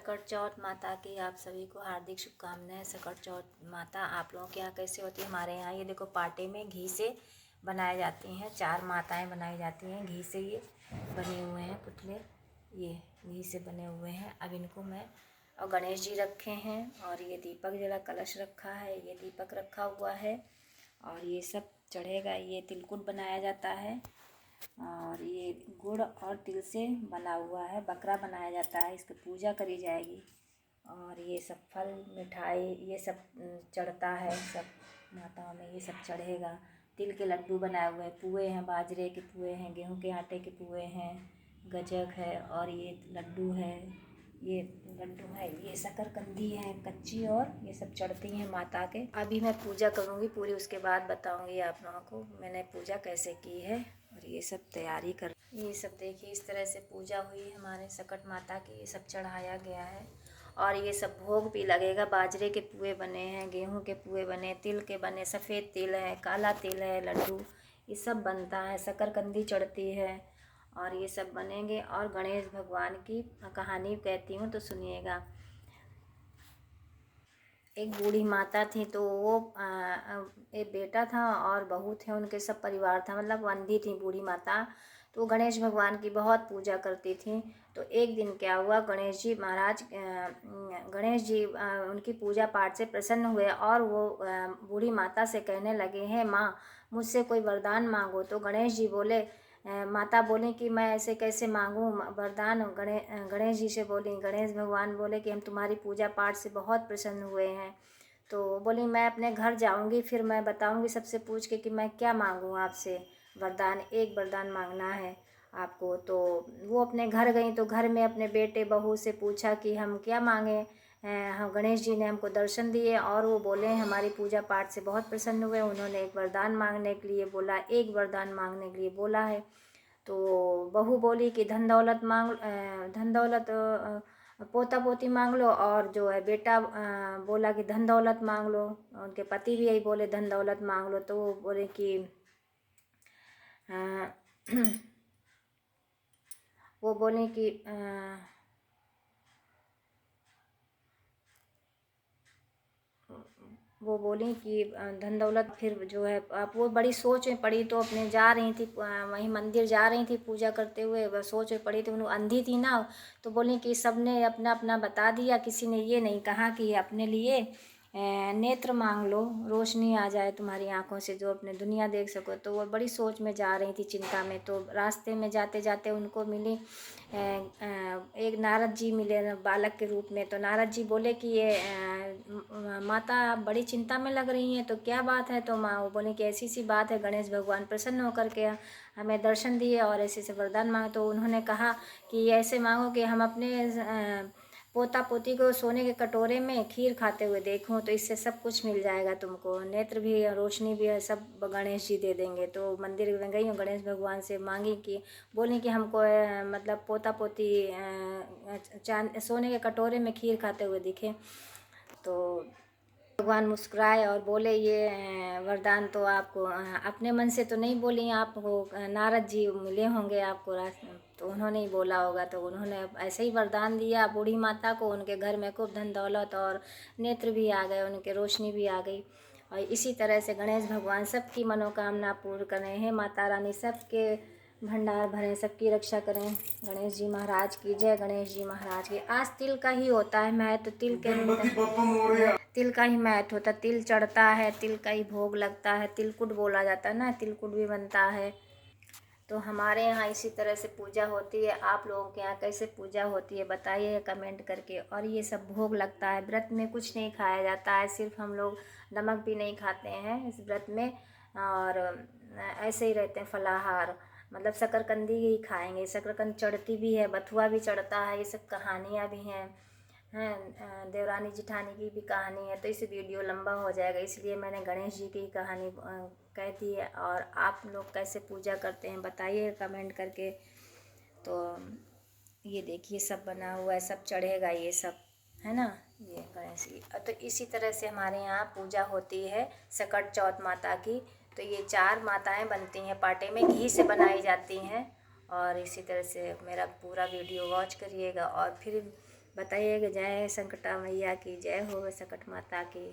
सकट चौथ माता की आप सभी को हार्दिक शुभकामनाएं। सकट चौथ माता आप लोगों के यहाँ कैसे होती है? हमारे यहाँ ये देखो पाटे में घी से बनाए जाती हैं। 4 माताएं बनाई जाती हैं घी से। ये बने हुए हैं पुतले, ये घी से बने हुए हैं। अब इनको मैं और गणेश जी रखे हैं और ये दीपक जला कलश रखा है, ये दीपक रखा हुआ है और ये सब चढ़ेगा। ये तिलकुट बनाया जाता है और ये गुड़ और तिल से बना हुआ है। बकरा बनाया जाता है, इसकी पूजा करी जाएगी और ये सब फल मिठाई ये सब चढ़ता है। सब माताओं में ये सब चढ़ेगा। तिल के लड्डू बनाए हुए हैं, पुए हैं, बाजरे के पुए हैं, गेहूं के आटे के पुए हैं, गजक है और ये लड्डू है, ये लड्डू है, ये शकरकंदी है कच्ची और ये सब चढ़ती हैं माता के। अभी मैं पूजा करूँगी पूरी, उसके बाद बताऊँगी आप लोगों को मैंने पूजा कैसे की है। और ये सब तैयारी कर, ये सब देखिए इस तरह से पूजा हुई हमारे सकट माता की। ये सब चढ़ाया गया है और ये सब भोग भी लगेगा। बाजरे के पुए बने हैं, गेहूं के पुए बने, तिल के बने, सफ़ेद तिल है, काला तिल है, लड्डू ये सब बनता है। शकरकंदी चढ़ती है और ये सब बनेंगे। और गणेश भगवान की कहानी कहती हूँ तो सुनिएगा। एक बूढ़ी माता थी तो वो एक बेटा था और बहू थे, उनके सब परिवार था, मतलब अंधी थी बूढ़ी माता। तो गणेश भगवान की बहुत पूजा करती थी। तो एक दिन क्या हुआ, गणेश जी महाराज गणेश जी उनकी पूजा पाठ से प्रसन्न हुए और वो बूढ़ी माता से कहने लगे, हैं माँ मुझसे कोई वरदान मांगो। तो गणेश जी बोले, माता बोली कि मैं ऐसे कैसे मांगूँ वरदान। गणेश जी से बोली, गणेश भगवान बोले कि हम तुम्हारी पूजा पाठ से बहुत प्रसन्न हुए हैं। तो बोली मैं अपने घर जाऊंगी, फिर मैं बताऊंगी सबसे पूछ के कि मैं क्या मांगूँ आपसे वरदान। एक वरदान मांगना है आपको। तो वो अपने घर गई तो घर में अपने बेटे बहू से पूछा कि हम क्या मांगें। हम गणेश जी ने हमको दर्शन दिए और वो बोले हमारी पूजा पाठ से बहुत प्रसन्न हुए। उन्होंने एक वरदान मांगने के लिए बोला, एक वरदान मांगने के लिए बोला है। तो बहू बोली कि धन दौलत पोता पोती मांग लो। और जो है बेटा बोला कि धन दौलत मांग लो। उनके पति भी यही बोले धन दौलत मांग लो। तो वो बोले कि वो बोले कि वो बोली कि धन दौलत। फिर जो है आप वो बड़ी सोच में पड़ी तो अपने जा रही थी वहीं मंदिर जा रही थी पूजा करते हुए। वह सोच में पड़ी थी, उन्हें अंधी थी ना। तो बोली कि सबने अपना अपना बता दिया, किसी ने ये नहीं कहा कि अपने लिए नेत्र मांग लो, रोशनी आ जाए तुम्हारी आंखों से, जो अपने दुनिया देख सको। तो वो बड़ी सोच में जा रही थी, चिंता में। तो रास्ते में जाते जाते उनको मिली एक नारद जी मिले बालक के रूप में। तो नारद जी बोले कि ये माता आप बड़ी चिंता में लग रही हैं, तो क्या बात है? तो माँ वो बोले कि ऐसी सी बात है, गणेश भगवान प्रसन्न होकर के हमें दर्शन दिए और ऐसे से वरदान मांगे। तो उन्होंने कहा कि ऐसे मांगो कि हम अपने पोता पोती को सोने के कटोरे में खीर खाते हुए देखूं, तो इससे सब कुछ मिल जाएगा तुमको, नेत्र भी है, रोशनी भी है, सब गणेश जी दे देंगे। तो मंदिर में गई हूँ, गणेश भगवान से मांगी कि बोली कि हमको मतलब पोता पोती चांद सोने के कटोरे में खीर खाते हुए दिखे। तो भगवान मुस्कुराए और बोले ये वरदान तो आपको अपने मन से तो नहीं बोली, आपको नारद जी मिले होंगे आपको तो उन्होंने ही बोला होगा। तो उन्होंने ऐसे ही वरदान दिया बूढ़ी माता को। उनके घर में खूब धन दौलत और नेत्र भी आ गए, उनके रोशनी भी आ गई। और इसी तरह से गणेश भगवान सबकी मनोकामना पूर्ण करें। हे माता रानी सबके भंडार भरें, सबकी रक्षा करें। गणेश जी महाराज की जय, गणेश जी महाराज की। आज तिल का ही होता है महत्व, तिल का ही महत्व होता है। तिल चढ़ता है, तिल का ही भोग लगता है, तिलकुट बोला जाता है ना, तिलकुट भी बनता है। तो हमारे यहाँ इसी तरह से पूजा होती है। आप लोगों के यहाँ कैसे पूजा होती है बताइए कमेंट करके। और ये सब भोग लगता है। व्रत में कुछ नहीं खाया जाता है, सिर्फ हम लोग नमक भी नहीं खाते हैं इस व्रत में और ऐसे ही रहते हैं फलाहार, मतलब शकरकंदी ही खाएंगे। शकरकंद चढ़ती भी है, बथुआ भी चढ़ता है, ये सब कहानियाँ भी हैं देवरानी जिठानी की भी कहानी है। तो इस वीडियो लंबा हो जाएगा, इसलिए मैंने गणेश जी की कहानी कह दी है। और आप लोग कैसे पूजा करते हैं बताइए कमेंट करके। तो ये देखिए सब बना हुआ है, सब चढ़ेगा ये सब, है ना, ये गणेश जी। तो इसी तरह से हमारे यहाँ पूजा होती है सकट चौथ माता की। तो ये 4 माताएं बनती हैं, पाटे में घी से बनाई जाती हैं। और इसी तरह से मेरा पूरा वीडियो वॉच करिएगा और फिर बताइए कि जय संकटा मैया की जय हो, संकट माता की।